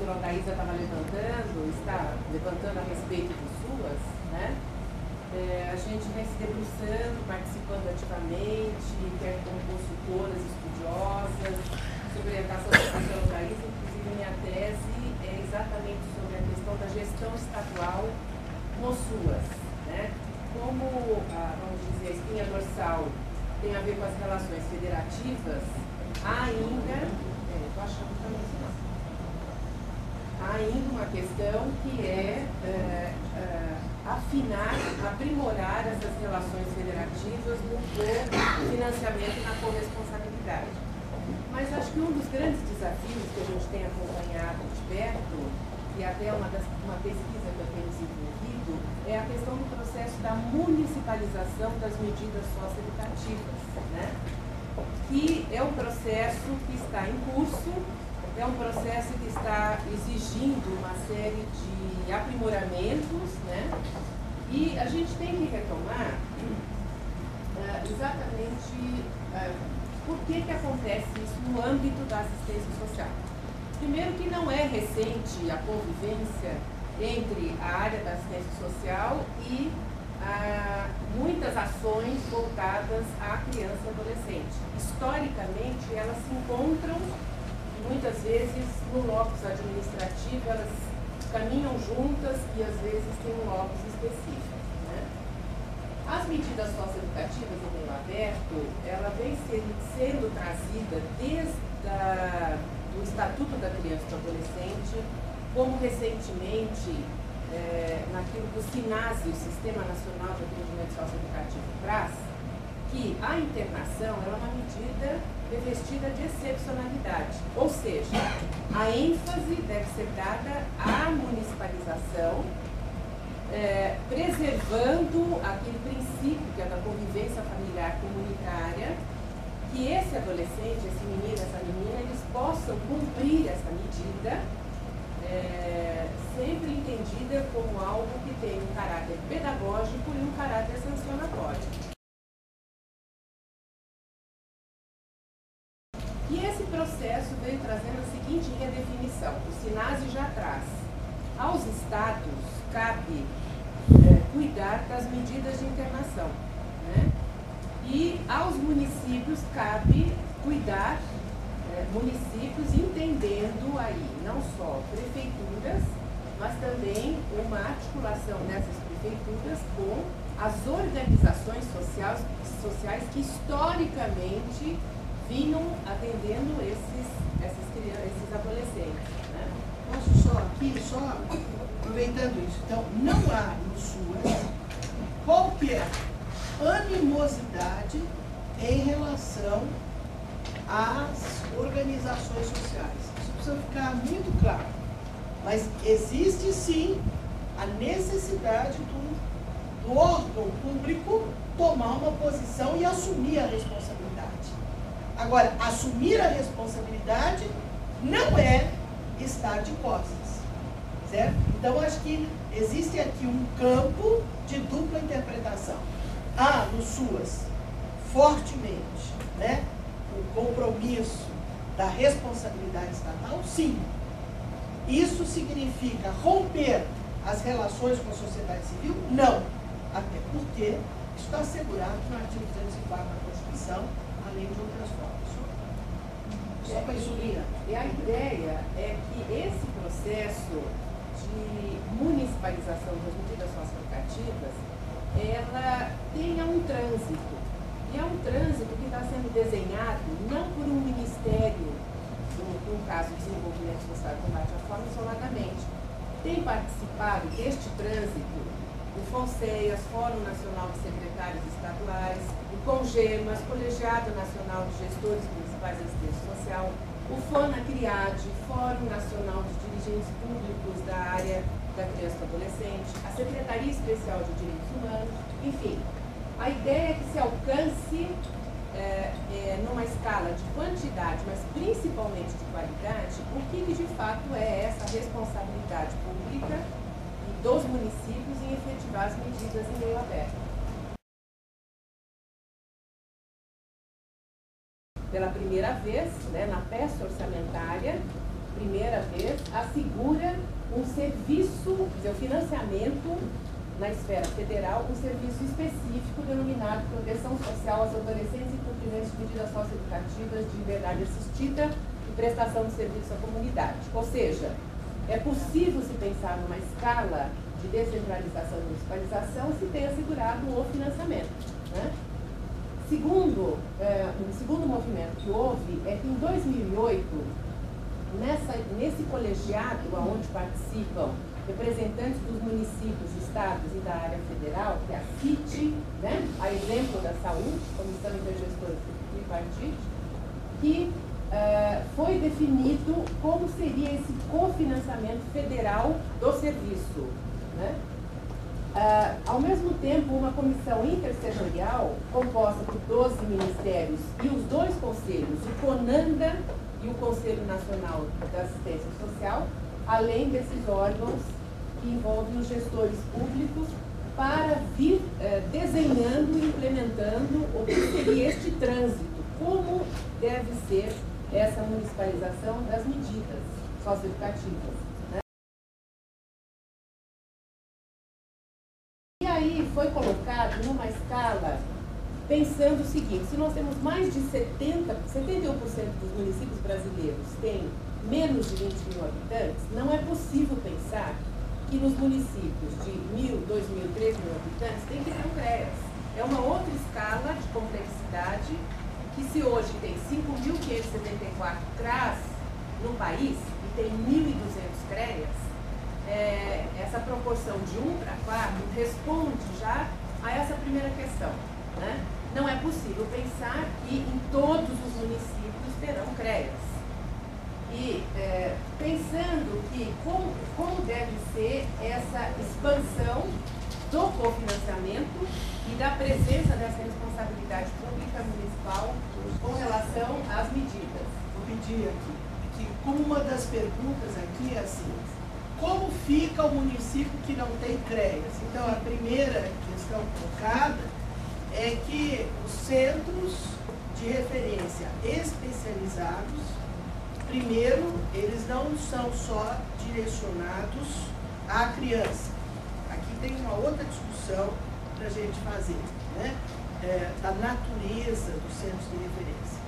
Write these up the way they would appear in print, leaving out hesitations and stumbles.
professora Aldaísa estava está levantando a respeito de suas, né? A gente vem se debruçando, participando ativamente, quer como consultoras estudiosas, sobre a orientação da professora Aldaísa. Inclusive, minha tese é exatamente sobre a questão da gestão estadual no SUAS, né? Como, vamos dizer, a espinha dorsal tem a ver com as relações federativas, há ainda uma questão que é afinar, aprimorar essas relações federativas no financiamento e na corresponsabilidade. Mas acho que um dos grandes desafios que a gente tem acompanhado de perto, e até uma pesquisa que eu tenho desenvolvido, é a questão do processo da municipalização das medidas socioeducativas, né? Que é um processo que está em curso, é um processo que está exigindo uma série de aprimoramentos, né? E a gente tem que retomar exatamente por que acontece isso no âmbito da assistência social. Primeiro que não é recente a convivência entre a área da assistência social e muitas ações voltadas à criança e adolescente. Historicamente, elas se encontram, muitas vezes, no locus administrativo, elas caminham juntas e, às vezes, têm um locus específico, né? As medidas socioeducativas em meio aberto, ela vem sendo trazida desde do Estatuto da Criança e do Adolescente, como recentemente, naquilo que o SINASE, o Sistema Nacional de Atendimento Socioeducativo, traz, que a internação é uma medida revestida de excepcionalidade, ou seja, a ênfase deve ser dada à municipalização, preservando aquele princípio que é da convivência familiar comunitária, que esse adolescente, esse menino, essa menina, eles possam cumprir essa medida, sempre entendida como algo que tem um caráter pedagógico e um caráter sancionatório. E esse processo veio trazendo a seguinte redefinição: o SINASE já traz. Aos estados cabe cuidar das medidas de internação, né? E aos municípios cabe cuidar, municípios entendendo aí não só prefeituras, mas também uma articulação dessas prefeituras com as organizações sociais que historicamente vinham atendendo esses adolescentes, né? Posso só aproveitando isso. Então, não há no SUAS qualquer animosidade em relação às organizações sociais. Isso precisa ficar muito claro. Mas existe sim a necessidade do órgão público tomar uma posição e assumir a responsabilidade. Agora, assumir a responsabilidade não é estar de costas, certo? Então, acho que existe aqui um campo de dupla interpretação. Há no SUAS, fortemente, né, o compromisso da responsabilidade estatal, sim. Isso significa romper as relações com a sociedade civil? Não. Até porque isso está assegurado no artigo 204 da Constituição, além de outras formas. Só para sublinhar. E a ideia é que esse processo de municipalização das medidas socioeducativas, ela tenha um trânsito. E é um trânsito que está sendo desenhado não por um ministério, no caso, Desenvolvimento Social e Combate à Fome, isoladamente. Tem participado deste trânsito o FONSEAS, Fórum Nacional de Secretários Estaduais, o CONGEMAS, Colegiado Nacional de Gestores Municipais de Assistência Social, o FONACRIAD, Fórum Nacional de Dirigentes Públicos da área da criança e do adolescente, a Secretaria Especial de Direitos Humanos, enfim. A ideia é que se alcance, numa escala de quantidade, mas principalmente de qualidade, o que de fato é essa responsabilidade pública e dos municípios em efetivar as medidas em meio aberto. Pela primeira vez, né, na peça orçamentária, primeira vez, assegura um serviço, quer dizer, o financiamento na esfera federal, um serviço específico denominado Proteção Social aos Adolescentes e Cumprimento de Medidas Socioeducativas de Liberdade Assistida e Prestação de Serviço à Comunidade. Ou seja, é possível se pensar numa escala de descentralização e municipalização se tem assegurado o financiamento, né? Um segundo movimento que houve é que em 2008, nesse colegiado onde participam representantes dos municípios, estados e da área federal, que é a CIT, né, a exemplo da saúde, Comissão Intergestora Tripartite, que foi definido como seria esse cofinanciamento federal do serviço, né? Ao mesmo tempo, uma comissão intersetorial, composta por 12 ministérios e os dois conselhos, o CONANDA e o Conselho Nacional da Assistência Social, além desses órgãos que envolvem os gestores públicos, para vir desenhando e implementando o que seria este trânsito, como deve ser essa municipalização das medidas socioeducativas, né? E aí foi colocado numa escala pensando o seguinte: se nós temos mais de 71% dos municípios brasileiros têm menos de 20 mil habitantes, não é possível pensar que nos municípios de 1.000, 2.000, 3.000 habitantes tem que ter um CREAS. É uma outra escala de complexidade que, se hoje tem 5.574 CRAS no país e tem 1.200 CREAS, essa proporção de 1 para 4 responde já a essa primeira questão, né? Não é possível pensar que em todos os municípios terão CREAS. E pensando que como deve ser essa expansão do cofinanciamento e da presença dessa responsabilidade pública municipal com relação às medidas. Vou pedir aqui, que como uma das perguntas aqui é assim: como fica o município que não tem CREAS? Então, a primeira questão colocada é que os centros de referência especializados, primeiro, eles não são só direcionados à criança. Aqui tem uma outra discussão para a gente fazer, né? Da natureza dos centros de referência.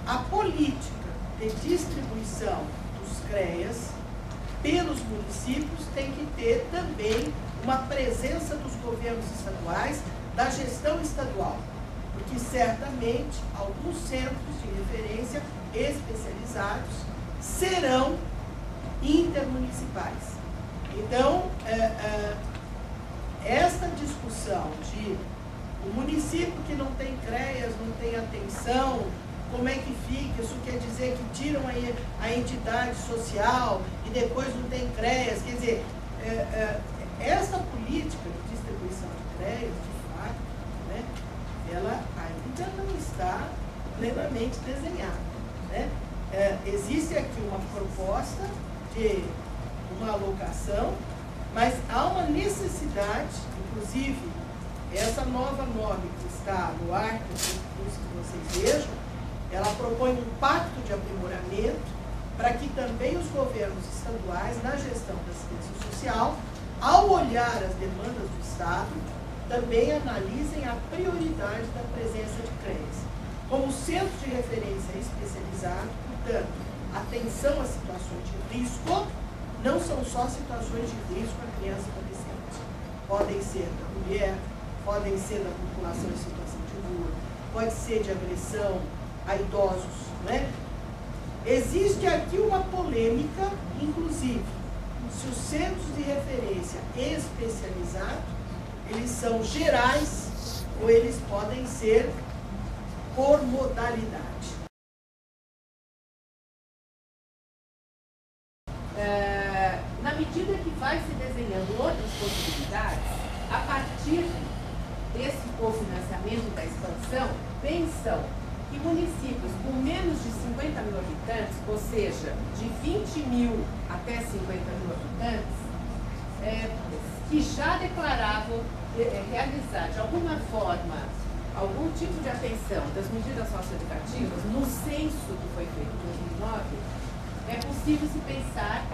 A política de distribuição dos CREAS pelos municípios tem que ter também uma presença dos governos estaduais, da gestão estadual, porque certamente alguns centros de referência especializados serão intermunicipais. Então, esta discussão de o município que não tem CREAS, não tem atenção, como é que fica? Isso quer dizer que tiram aí a entidade social e depois não tem CREAS. Quer dizer, essa política de distribuição de CREAS, de fato, né, ela ainda não está plenamente desenhada, né? Existe aqui uma proposta de uma alocação, mas há uma necessidade, inclusive, essa nova norma que está no ar, que vocês vejam, ela propõe um pacto de aprimoramento para que também os governos estaduais, na gestão da assistência social, ao olhar as demandas do Estado, também analisem a prioridade da presença de CREAS. Como centro de referência especializado, portanto, atenção às situações de risco, não são só situações de risco à criança e adolescente. Podem ser da mulher, podem ser da população em situação de rua, pode ser de agressão a idosos, né? Existe aqui uma polêmica, inclusive, se os centros de referência especializados, eles são gerais ou eles podem ser por modalidade. Na medida que vai se desenhando outras possibilidades, a partir desse cofinanciamento da expansão, pensam que municípios com menos de 50 mil habitantes, ou seja, de 20 mil até 50 mil habitantes, que já declaravam realizar de alguma forma algum tipo de atenção das medidas socioeducativas, no censo que foi feito em 2009, é possível se pensar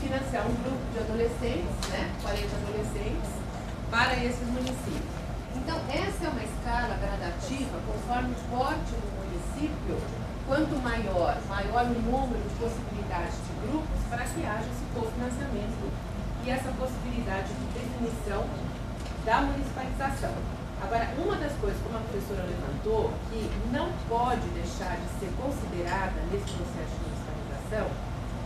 financiar um grupo de adolescentes, né, 40 adolescentes, para esses municípios. Então, essa é uma escala gradativa, conforme o porte do município, quanto maior o número de possibilidades de grupos para que haja esse cofinanciamento e essa possibilidade de definição da municipalização. Agora, uma das coisas, como a professora levantou, que não pode deixar de ser considerada nesse processo de municipalização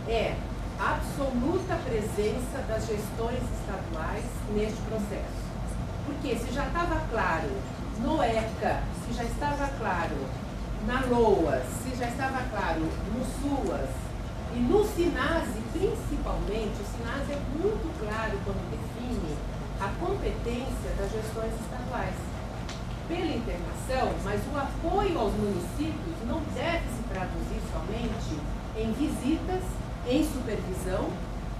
é a absoluta presença das gestões estaduais neste processo. Porque se já estava claro no ECA, se já estava claro na LOAS, se já estava claro no SUAS e no SINASE principalmente, o SINASE é muito claro quando define a competência das gestões estaduais pela internação, mas o apoio aos municípios não deve se traduzir somente em visitas, em supervisão,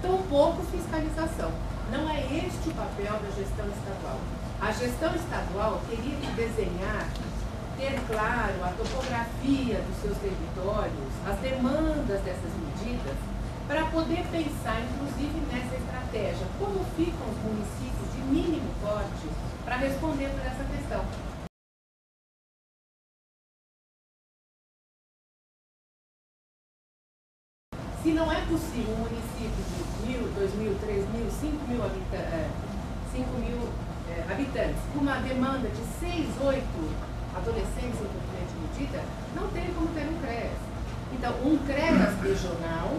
tampouco fiscalização. Não é este o papel da gestão estadual. A gestão estadual teria que desenhar, ter claro a topografia dos seus territórios, as demandas dessas medidas, para poder pensar, inclusive, nessa estratégia. Como ficam os municípios de mínimo porte para responder por essa questão? Se não é possível um município de 1.000, 2.000, 3.000, 5.000 habitantes, com uma demanda de 6, 8 adolescentes em cumprimento de medida, não tem como ter um CREAS. Então, um CREAS regional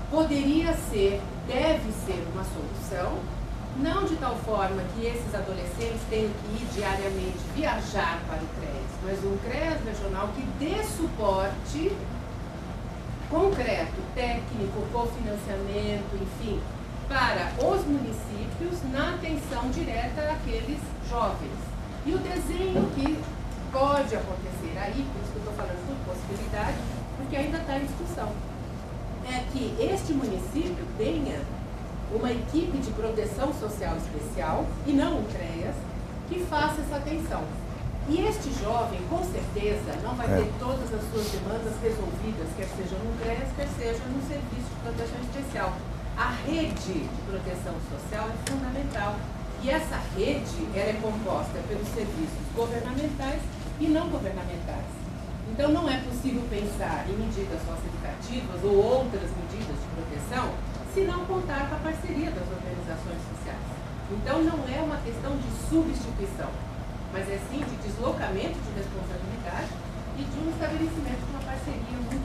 poderia ser, deve ser uma solução, não de tal forma que esses adolescentes tenham que ir diariamente viajar para o CREAS, mas um CREAS regional que dê suporte concreto, técnico, cofinanciamento, enfim, para os municípios na atenção direta àqueles jovens. E o desenho que pode acontecer aí, por isso que eu estou falando de possibilidade, porque ainda está em discussão, é que este município tenha uma equipe de proteção social especial, e não um CREAS, que faça essa atenção. E este jovem, com certeza, não vai ter todas as suas demandas resolvidas, quer seja no CREAS, quer seja no Serviço de Proteção Especial. A rede de proteção social é fundamental. E essa rede ela é composta pelos serviços governamentais e não governamentais. Então, não é possível pensar em medidas socioeducativas ou outras medidas de proteção se não contar com a parceria das organizações sociais. Então, não é uma questão de substituição, mas é sim de deslocamento de responsabilidade e de um estabelecimento de uma parceria muito